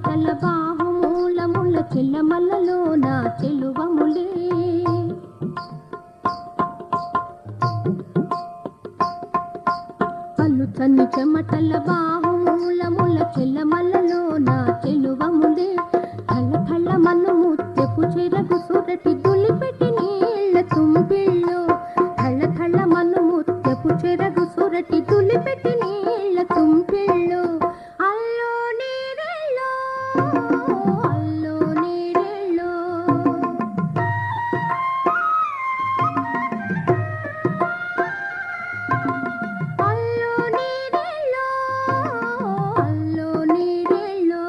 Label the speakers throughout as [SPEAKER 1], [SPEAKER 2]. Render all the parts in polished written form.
[SPEAKER 1] చెమటల బాహుమూలముల చెల్లమల్లలో నా చెలువములే పలుచని చెమటల బాహుమూలముల చెల్లమల్లలో నా చెలువములే కళ్ళ కళ్ళ మన్ను ముత్తెపు చెరగు సురటి దులిపెట్టి నీళ్ళ తుంపిళ్ళు కళ్ళ కళ్ళ మన్ను ముత్తెపు చెరగు సురటి దులిపెట్టి నీళ్ళ తుంపిళ్ళు అల్లో నీరెళ్ళో అల్లో నీరెళ్ళో అల్లో నీరెళ్ళో అల్లో నీరెళ్ళో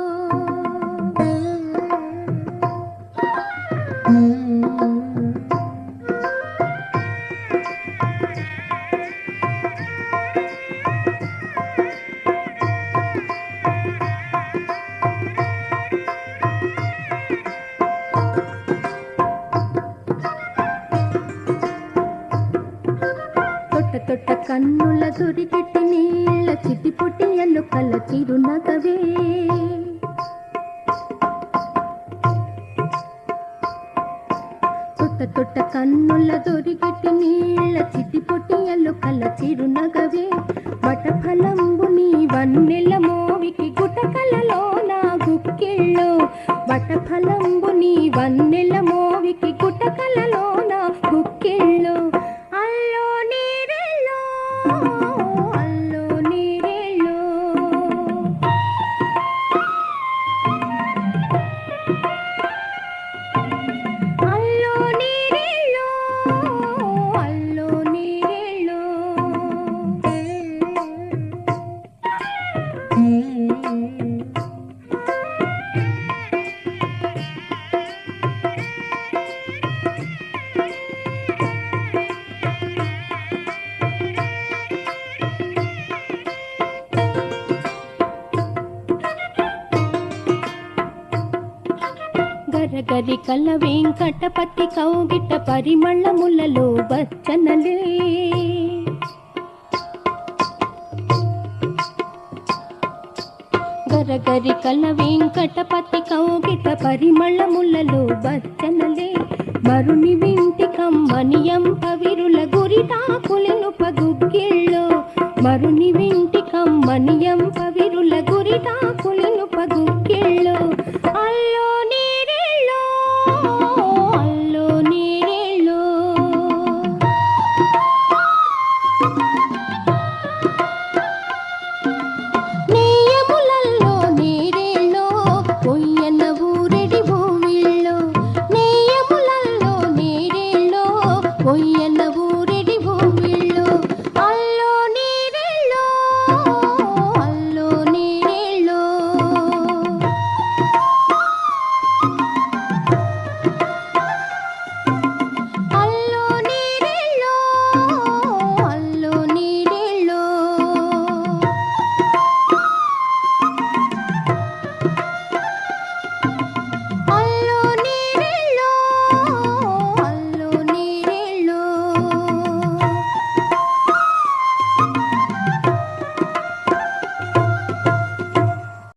[SPEAKER 1] తొట్ట తొట్ట కన్నుల దొరికిట్టి నీళ్ళ చిట్టి పుట్టి ఎన్నుకల చిరునగవే తొట్ట తొట్ట కన్నుల దొరికిట్టి నీళ్ళ చిట్టి పుట్టి ఎన్నుకల చిరునగవే వటఫలంబు నీ వన్నెల మోవికి గుటకలలో నా గుక్కిళ్ళు వటఫలంబు నీ వన్నెల మోవికి గుటకలలో నా గుక్కిళ్ళు అల్లో నీరెళ్ళో అల్లో నీరెళ్ళో అల్లో నీరెళ్ళో అల్లో నీరెళ్ళో గరగరి కల వెంకటపతి కౌగిట పరిమళములలో వచ్చనలే గరగరి కల వెంకటపతి కౌగిట పరిమళములలో వచ్చనలే మరుని వింటి కమ్మనియం పవిరుల గురిటాకులను పగుగ్గిళ్ళో మరుని వింటి కమ్మని